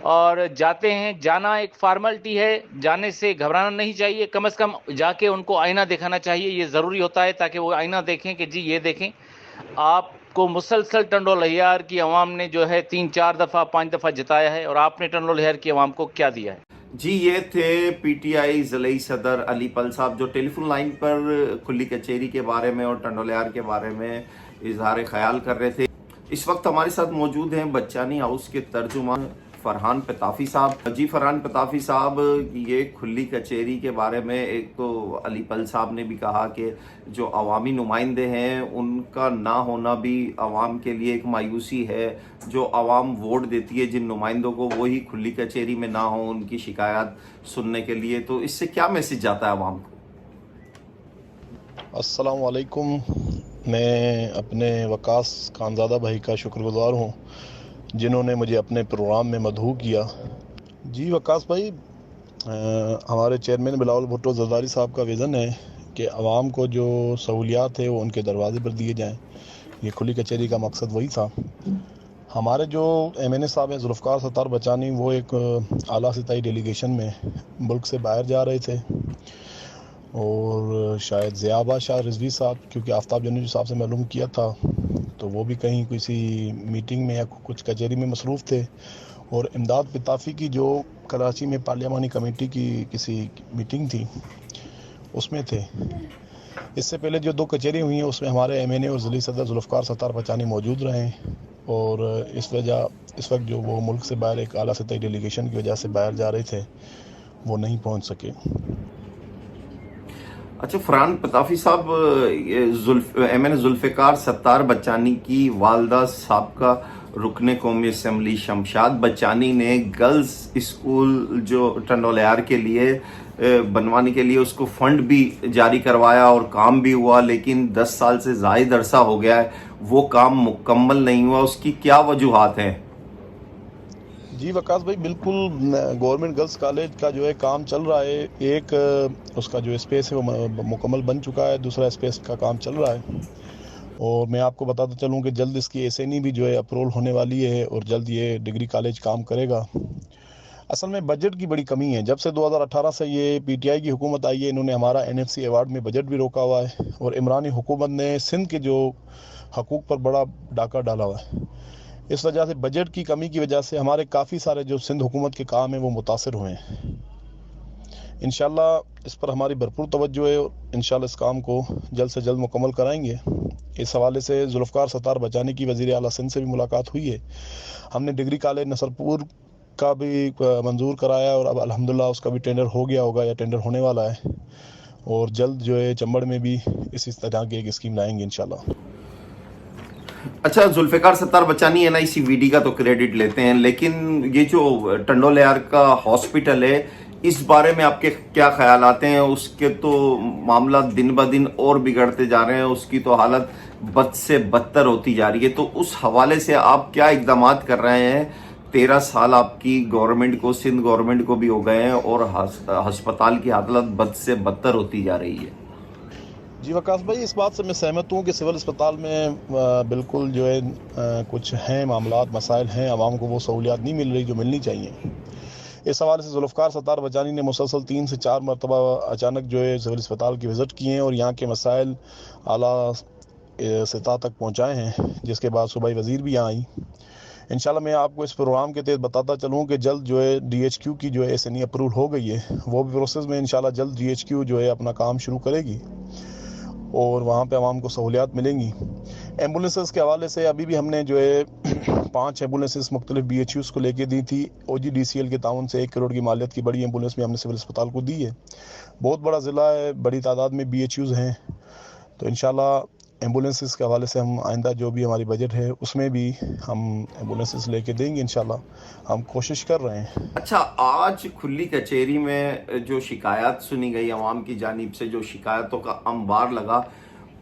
اور جاتے ہیں، جانا ایک فارملٹی ہے، جانے سے گھبرانا نہیں چاہیے، کم از کم جا کے ان کو آئینہ دکھانا چاہیے، یہ ضروری ہوتا ہے تاکہ وہ آئینہ دیکھیں کہ جی یہ دیکھیں آپ کو مسلسل ٹنڈو لہیار کی عوام نے جو ہے 3-4 دفعہ 5 دفعہ جتایا ہے، اور آپ نے ٹنڈو لہیار کی عوام کو کیا دیا ہے؟ جی یہ تھے پی ٹی آئی ضلعی صدر علی پل صاحب جو ٹیلی فون لائن پر کھلی کچہری کے بارے میں اور ٹنڈو لہیار کے بارے میں اظہار خیال کر رہے تھے۔ اس وقت ہمارے ساتھ موجود ہیں بچانی ہاؤس کے ترجمان فرحان پتافی صاحب۔ جی فرحان پتافی صاحب، یہ کھلی کچہری کے بارے میں ایک تو علی پل صاحب نے بھی کہا کہ جو عوامی نمائندے ہیں ان کا نہ ہونا بھی عوام کے لیے ایک مایوسی ہے، جو عوام ووٹ دیتی ہے جن نمائندوں کو وہی کھلی کچہری میں نہ ہوں ان کی شکایات سننے کے لیے، تو اس سے کیا میسج جاتا ہے عوام کو؟ السلام علیکم۔ میں اپنے وقاص خانزادہ بھائی کا شکر گزار ہوں جنہوں نے مجھے اپنے پروگرام میں مدعو کیا۔ جی وقاص بھائی، ہمارے چیئرمین بلاول بھٹو زرداری صاحب کا ویژن ہے کہ عوام کو جو سہولیات ہے وہ ان کے دروازے پر دیے جائیں۔ یہ کھلی کچہری کا مقصد وہی تھا۔ ہمارے جو ایم این اے صاحب ہیں ذوالفقار ستار بچانی، وہ ایک اعلیٰ سطحی ڈیلیگیشن میں ملک سے باہر جا رہے تھے، اور شاید ضیاء شاہ رضوی صاحب، کیونکہ آفتاب جنوبی صاحب سے معلوم کیا تھا تو وہ بھی کہیں کسی میٹنگ میں یا کچھ کچہری میں مصروف تھے، اور امداد پتافی کی جو کراچی میں پارلیمانی کمیٹی کی کسی میٹنگ تھی اس میں تھے۔ اس سے پہلے جو 2 کچہری ہوئی ہیں اس میں ہمارے ایم این اے اور ضلعی صدر ذوالفقار ستار بچانی موجود رہے، اور اس وقت جو وہ ملک سے باہر ایک اعلیٰ سطحی ڈیلیگیشن کی وجہ سے باہر جا رہے تھے وہ نہیں پہنچ سکے۔ اچھا فرحان پتافی صاحب، ایم این اے ذوالفقار ستار بچانی کی والدہ سابقہ رکن قومی اسمبلی شمشاد بچانی نے گرلز اسکول جو ٹنڈو لہیار کے لیے بنوانے کے لیے اس کو فنڈ بھی جاری کروایا اور کام بھی ہوا، لیکن 10 سال سے زائد عرصہ ہو گیا ہے وہ کام مکمل نہیں ہوا، اس کی کیا وجوہات ہیں؟ جی وقاص بھائی، بالکل گورنمنٹ گرلز کالج کا جو ہے کام چل رہا ہے۔ ایک اس کا جو اسپیس ہے وہ مکمل بن چکا ہے، دوسرا اسپیس کا کام چل رہا ہے، اور میں آپ کو بتاتا چلوں کہ جلد اس کی ایس این ای بھی جو ہے اپروول ہونے والی ہے، اور جلد یہ ڈگری کالج کام کرے گا۔ اصل میں بجٹ کی بڑی کمی ہے۔ جب سے 2018 سے یہ پی ٹی آئی کی حکومت آئی ہے، انہوں نے ہمارا این ایف سی ایوارڈ میں بجٹ بھی روکا ہوا ہے، اور عمرانی حکومت نے سندھ کے جو حقوق پر بڑا ڈاکہ ڈالا ہوا ہے۔ اس وجہ سے بجٹ کی کمی کی وجہ سے ہمارے کافی سارے جو سندھ حکومت کے کام ہیں وہ متاثر ہوئے ہیں۔ انشاءاللہ اس پر ہماری بھرپور توجہ ہے، اور انشاءاللہ اس کام کو جلد سے جلد مکمل کرائیں گے۔ اس حوالے سے ذوالفقار ستار بچانی کی وزیر اعلیٰ سندھ سے بھی ملاقات ہوئی ہے۔ ہم نے ڈگری کالج نصرپور کا بھی منظور کرایا، اور اب الحمدللہ اس کا بھی ٹینڈر ہو گیا ہوگا یا ٹینڈر ہونے والا ہے، اور جلد جو ہے چمبڑ میں بھی اسی طرح کی ایک اسکیم لائیں گے انشاءاللہ۔ اچھا ذوالفقار ستار بچانی ہے نا، اسی وی ڈی کا تو کریڈٹ لیتے ہیں، لیکن یہ جو ٹنڈو لہیار کا ہاسپٹل ہے اس بارے میں آپ کے کیا خیالات ہیں؟ اس کے تو معاملات دن بہ دن اور بگڑتے جا رہے ہیں، اس کی تو حالت بد سے بدتر ہوتی جا رہی ہے، تو اس حوالے سے آپ کیا اقدامات کر رہے ہیں؟ 13 سال آپ کی گورنمنٹ کو، سندھ گورنمنٹ کو بھی ہو گئے ہیں، اور ہسپتال کی حالت بد سے بدتر ہوتی جا رہی ہے۔ جی وقاص بھائی، اس بات سے میں سہمت ہوں کہ سول اسپتال میں بالکل جو ہے کچھ ہیں معاملات، مسائل ہیں، عوام کو وہ سہولیات نہیں مل رہی جو ملنی چاہیے۔ اس حوالے سے ذوالفقار ستار بچانی نے مسلسل 3 سے 4 مرتبہ اچانک جو ہے سول اسپتال کی وزٹ کیے ہیں، اور یہاں کے مسائل اعلیٰ سطح تک پہنچائے ہیں، جس کے بعد صوبائی وزیر بھی یہاں آئی۔ انشاءاللہ میں آپ کو اس پروگرام کے تحت بتاتا چلوں کہ جلد جو ہے ڈی ایچ کیو کی جو ہے ایس این ای اپروول ہو گئی ہے، وہ بھی پروسیس میں انشاءاللہ جلد ڈی ایچ کیو جو ہے اپنا کام شروع کرے گی، اور وہاں پہ عوام کو سہولیات ملیں گی۔ ایمبولینسز کے حوالے سے ابھی بھی ہم نے جو ہے 5 ایمبولینسز مختلف بی ایچ یوز کو لے کے دی تھی۔ او جی ڈی سی ایل کے تعاون سے 1 کروڑ کی مالیت کی بڑی ایمبولینس بھی ہم نے سول اسپتال کو دی ہے۔ بہت بڑا ضلع ہے، بڑی تعداد میں بی ایچ یوز ہیں، تو انشاءاللہ ایمبولینسز کے حوالے سے ہم آئندہ جو بھی ہماری بجٹ ہے اس میں بھی ہم ایمبولینسز لے کے دیں گے انشاءاللہ، ہم کوشش کر رہے ہیں۔ اچھا، آج کھلی کچہری میں جو شکایات سنی گئی عوام کی جانب سے، جو شکایتوں کا انبار لگا،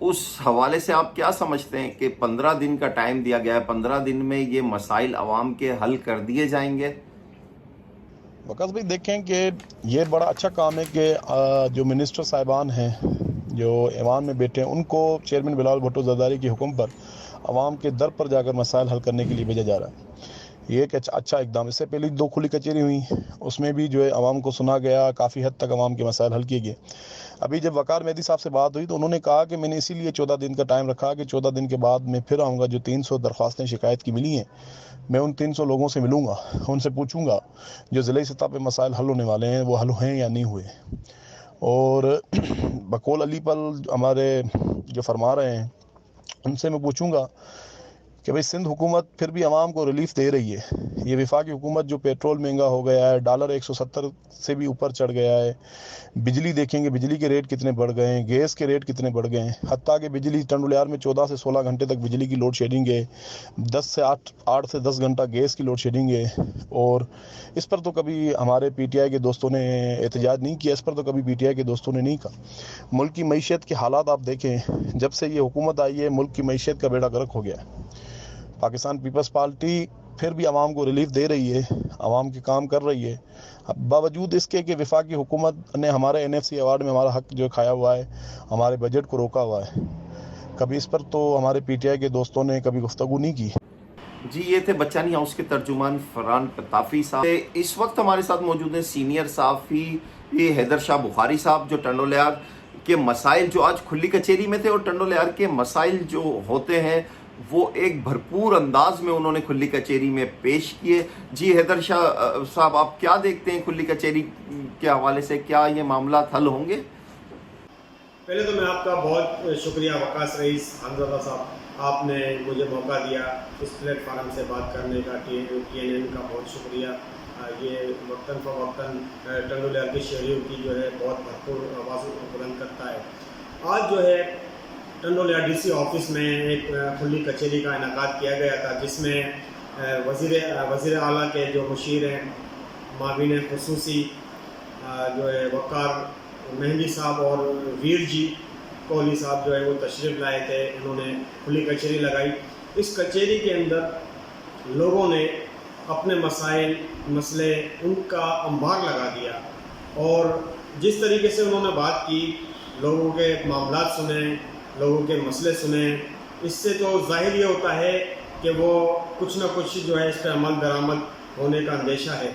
اس حوالے سے آپ کیا سمجھتے ہیں کہ 15 دن کا ٹائم دیا گیا ہے، 15 دن میں یہ مسائل عوام کے حل کر دیے جائیں گے؟ وقاص بھائی دیکھیں کہ یہ بڑا اچھا کام ہے کہ جو منسٹر صاحبان ہیں جو ایوان میں بیٹھے ہیں ان کو چیئرمین بلاول بھٹو زرداری کے حکم پر عوام کے در پر جا کر مسائل حل کرنے کے لیے بھیجا جا رہا ہے۔ یہ ایک اچھا اقدام. اس سے پہلے 2 کھلی کچہری ہوئی, اس میں بھی جو ہے عوام کو سنا گیا, کافی حد تک عوام کے مسائل حل کیے گئے. ابھی جب وقار مہدی صاحب سے بات ہوئی تو انہوں نے کہا کہ میں نے اسی لیے 14 دن کا ٹائم رکھا کہ 14 دن کے بعد میں پھر آؤں گا. جو 300 درخواستیں شکایت کی ملی ہیں, میں ان 300 لوگوں سے ملوں گا, ان سے پوچھوں گا جو ضلعی سطح پہ مسائل حل ہونے والے ہیں وہ حل ہیں یا نہیں ہوئے. اور بقول علی پل ہمارے جو فرما رہے ہیں ان سے میں پوچھوں گا کہ بھئی سندھ حکومت پھر بھی عوام کو ریلیف دے رہی ہے. یہ وفاقی حکومت جو پیٹرول مہنگا ہو گیا ہے, ڈالر 170 سے بھی اوپر چڑھ گیا ہے, بجلی دیکھیں گے بجلی کے ریٹ کتنے بڑھ گئے ہیں, گیس کے ریٹ کتنے بڑھ گئے ہیں, حتیٰ کہ بجلی ٹنڈولیار میں 14 سے 16 گھنٹے تک بجلی کی لوڈ شیڈنگ ہے, 8 سے 10 گھنٹہ گیس کی لوڈ شیڈنگ ہے. اور اس پر تو کبھی ہمارے پی ٹی آئی کے دوستوں نے احتجاج نہیں کیا, اس پر تو کبھی پی ٹی آئی کے دوستوں نے نہیں کہا. ملک کی معیشت کے حالات آپ دیکھیں, جب سے یہ حکومت آئی ہے ملک کی معیشت کا بیڑا غرق ہو گیا ہے. پاکستان پیپلز پارٹی پھر بھی عوام کو ریلیف دے رہی ہے, عوام کے کام کر رہی ہے, باوجود اس کے کہ وفاقی حکومت نے ہمارے NFC ایوارڈ میں ہمارا حق جو کھایا ہوا ہے, ہمارے بجٹ کو روکا ہوا ہے. کبھی اس پر تو ہمارے پی ٹی آئی کے دوستوں نے کبھی گفتگو نہیں کی. جی یہ تھے بچانی ہاؤس کے ترجمان فرحان پتافی صاحب. اس وقت ہمارے ساتھ موجود ہیں سینئر صحافی حیدر شاہ بخاری صاحب, جو ٹنڈولیار کے مسائل جو آج کھلی کچہری میں تھے, اور ٹنڈولیار کے مسائل جو ہوتے ہیں وہ ایک بھرپور انداز میں انہوں نے کھلی کچہری میں پیش کیے. جی حیدر شاہ صاحب, آپ کیا دیکھتے ہیں کھلی کچہری کے حوالے سے, کیا یہ معاملات حل ہوں گے؟ پہلے تو میں آپ کا بہت شکریہ وقاص رئیس حمزادہ صاحب, آپ نے مجھے موقع دیا اس پلیٹ فارم سے بات کرنے کا. TNN کا بہت شکریہ. یہ وقتاً فوقتاً ٹنڈولیار کے شہریوں کی جو ہے بہت بھرپور آوازوں کو بلند کرتا ہے. آج جو ہے ٹنڈولیار DC آفس میں ایک کھلی کچہری کا انعقاد کیا گیا تھا, جس میں وزیر اعلیٰ کے جو مشیر ہیں, معاون خصوصی جو ہے وقار مہندی صاحب اور ویر جی کوہلی صاحب جو ہے وہ تشریف لائے تھے. انہوں نے کھلی کچہری لگائی. اس کچہری کے اندر لوگوں نے اپنے مسئلے ان کا انبار لگا دیا, اور جس طریقے سے انہوں نے بات کی, لوگوں کے معاملات سنے, لوگوں کے مسئلے سنے, اس سے تو ظاہر یہ ہوتا ہے کہ وہ کچھ نہ کچھ جو ہے اس پہ عمل درآمد ہونے کا اندیشہ ہے.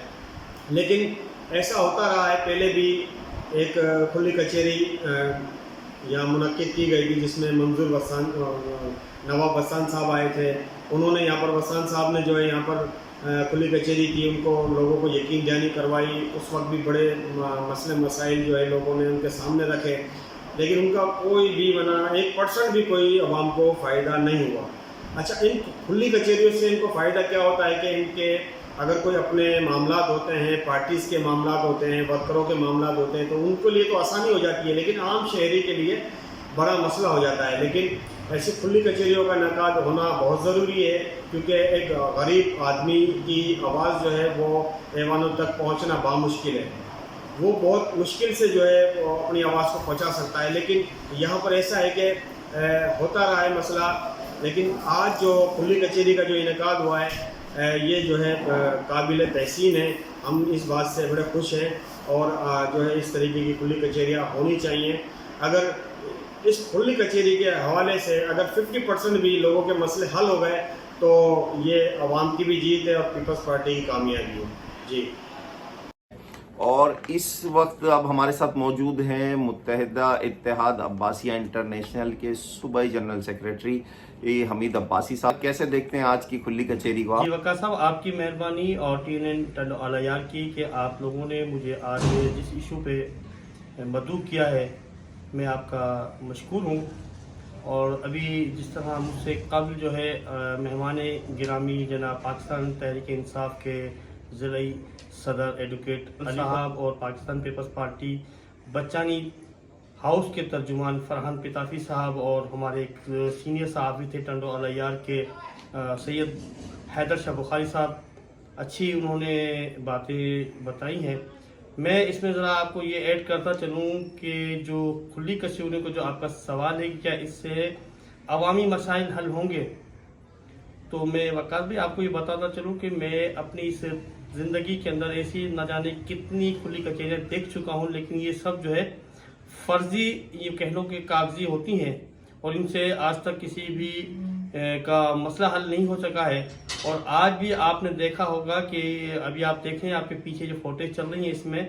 لیکن ایسا ہوتا رہا ہے. پہلے بھی ایک کھلی کچہری یہاں منعقد کی گئی تھی جس میں نواب وسان صاحب آئے تھے. انہوں نے یہاں پر وسان صاحب نے جو ہے یہاں پر کھلی کچہری کی, ان کو لوگوں کو یقین دہانی کروائی. اس وقت بھی بڑے مسئلے مسائل جو ہے لوگوں نے ان کے سامنے رکھے, لیکن ان کا کوئی بھی 1% بھی کوئی عوام کو فائدہ نہیں ہوا. اچھا, ان کھلی کچہریوں سے ان کو فائدہ کیا ہوتا ہے کہ ان کے اگر کوئی اپنے معاملات ہوتے ہیں, پارٹیز کے معاملات ہوتے ہیں, ورکروں کے معاملات ہوتے ہیں, تو ان کے لیے تو آسانی ہو جاتی ہے, لیکن عام شہری کے لیے بڑا مسئلہ ہو جاتا ہے. لیکن ایسی کھلی کچہریوں کا انعقاد ہونا بہت ضروری ہے, کیونکہ ایک غریب آدمی کی آواز جو ہے وہ ایوانوں تک پہنچنا بامشکل ہے. وہ بہت مشکل سے جو ہے وہ اپنی آواز کو پہنچا سکتا ہے. لیکن یہاں پر ایسا ہے کہ ہوتا رہا ہے مسئلہ, لیکن آج جو کھلی کچہری کا جو انعقاد ہوا ہے یہ جو ہے قابل تحسین ہے. ہم اس بات سے بڑے خوش ہیں, اور جو ہے اس طریقے کی کھلی کچہریاں ہونی چاہیے. اگر اس کھلی کچہری کے حوالے سے اگر 50% بھی لوگوں کے مسئلے حل ہو گئے تو یہ عوام کی بھی جیت ہے اور پیپلز پارٹی کی کامیابی ہے. جی. اور اس وقت اب ہمارے ساتھ موجود ہیں متحدہ اتحاد عباسیہ انٹرنیشنل کے صوبائی جنرل سیکریٹری حمید عباسی صاحب. کیسے دیکھتے ہیں آج کی کھلی کچہری کو؟ جی وقار صاحب, آپ کی مہربانی اور TNN ٹنڈولیار کی کہ آپ لوگوں نے مجھے آج جس ایشو پہ مدعو کیا ہے, میں آپ کا مشکور ہوں. اور ابھی جس طرح مجھ سے قبل جو ہے مہمان گرامی جناب پاکستان تحریک انصاف کے ضلعی صدر ایڈوکیٹ صاحب اور پاکستان پیپلز پارٹی بچانی ہاؤس کے ترجمان فرحان پتافی صاحب اور ہمارے ایک سینئر صحافی تھے ٹنڈولیار کے سید حیدر شاہ بخاری صاحب, اچھی انہوں نے باتیں بتائی ہیں. میں اس میں ذرا آپ کو یہ ایڈ کرتا چلوں کہ جو کھلی کچہریوں کو جو آپ کا سوال ہے کہ کیا اس سے عوامی مسائل حل ہوں گے, تو میں وقار بھی آپ کو یہ بتاتا چلوں کہ میں اپنی اس زندگی کے اندر ایسی نہ جانے کتنی کھلی کچہریاں دیکھ چکا ہوں, لیکن یہ سب جو ہے فرضی, یہ کہہ لو کہ کاغذی ہوتی ہیں, اور ان سے آج تک کسی بھی کا مسئلہ حل نہیں ہو سکا ہے. اور آج بھی آپ نے دیکھا ہوگا کہ ابھی آپ دیکھیں آپ کے پیچھے جو فوٹیج چل رہی ہیں اس میں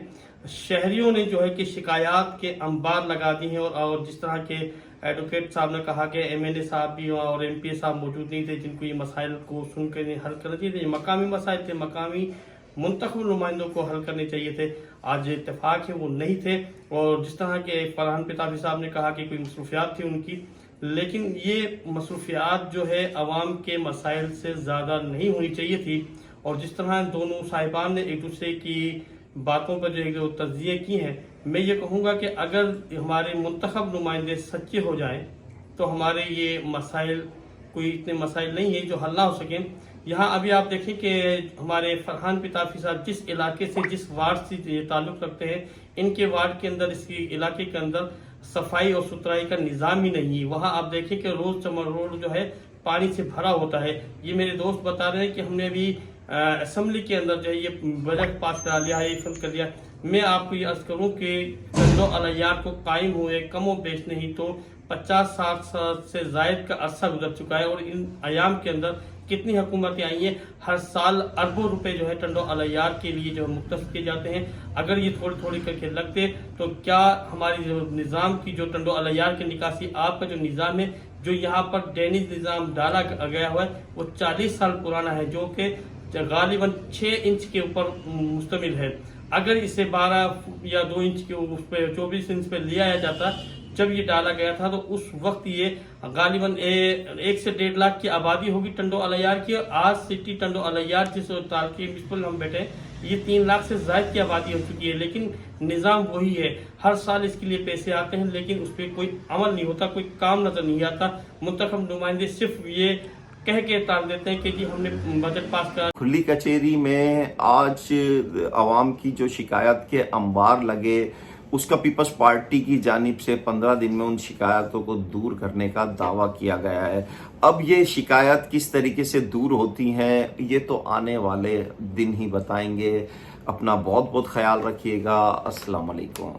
شہریوں نے جو ہے کہ شکایات کے انبار لگا دی ہیں اور جس طرح کے ایڈوکیٹ صاحب نے کہا کہ ایم این اے صاحب بھی اور ایم پی صاحب موجود نہیں تھے جن کو یہ مسائل کو سن کر حل کرنا چاہیے تھے. یہ مقامی مسائل تھے, مقامی منتخب نمائندوں کو حل کرنے چاہیے تھے. آج اتفاق ہے وہ نہیں تھے. اور جس طرح کہ فرحان پتافی صاحب نے کہا کہ کوئی مصروفیات تھی ان کی, لیکن یہ مصروفیات جو ہے عوام کے مسائل سے زیادہ نہیں ہونی چاہیے تھی. اور جس طرح دونوں صاحبان نے ایک دوسرے کی باتوں پر جو تجزیے کی ہیں, میں یہ کہوں گا کہ اگر ہمارے منتخب نمائندے سچے ہو جائیں تو ہمارے یہ مسائل کوئی اتنے مسائل نہیں ہیں جو حل نہ ہو سکیں. یہاں ابھی آپ دیکھیں کہ ہمارے فرحان پتافی صاحب جس علاقے سے جس وارڈ سے تعلق رکھتے ہیں, ان کے وارڈ کے اندر اس کی علاقے کے اندر صفائی اور ستھرائی کا نظام ہی نہیں ہے. وہاں آپ دیکھیں کہ روز چمر روڈ جو ہے پانی سے بھرا ہوتا ہے. یہ میرے دوست بتا رہے ہیں کہ ہم نے ابھی اسمبلی کے اندر جو ہے یہ بجٹ پاس کرا لیا ہے, یہ فنڈ کر دیا. میں آپ کو یہ عرض کروں کہ ٹنڈو الیار کو قائم ہوئے کم و بیش نہیں تو 50-60 سال سے زائد کا عرصہ گزر چکا ہے, اور ان ایام کے اندر کتنی حکومتیں آئی ہیں. ہر سال اربوں روپے جو ہے ٹنڈو الیار کے لیے جو مختص کیے جاتے ہیں. اگر یہ تھوڑی تھوڑی کر کے لگتے تو کیا ہماری جو نظام کی جو ٹنڈو الیار کی نکاسی آپ کا جو نظام ہے, جو یہاں پر ڈینیز نظام ڈالا گیا ہوا ہے وہ 40 سال پرانا ہے, جو کہ غالباً 6 انچ کے اوپر مشتمل ہے. اگر اسے 12 یا 2 انچ کے اس پہ 24 انچ پہ لے آیا جاتا جب یہ ڈالا گیا تھا, تو اس وقت یہ غالباً 1 سے 1.5 لاکھ کی آبادی ہوگی ٹنڈو الیار کی. آج سٹی ٹنڈو الیار جس تارکی مسپل ہم بیٹھے یہ 3 لاکھ سے زائد کی آبادی ہو چکی ہے, لیکن نظام وہی ہے. ہر سال اس کے لیے پیسے آتے ہیں لیکن اس پہ کوئی عمل نہیں ہوتا, کوئی کام نظر نہیں آتا. منتخب نمائندے صرف یہ کہہ کے ٹال دیتے ہیں کہ جی ہم نے بجٹ پاس کرا. کھلی کچہری میں آج عوام کی جو شکایت کے انبار لگے, اس کا پیپلز پارٹی کی جانب سے 15 دن میں ان شکایتوں کو دور کرنے کا دعویٰ کیا گیا ہے. اب یہ شکایت کس طریقے سے دور ہوتی ہیں یہ تو آنے والے دن ہی بتائیں گے. اپنا بہت بہت خیال رکھیے گا. السلام علیکم.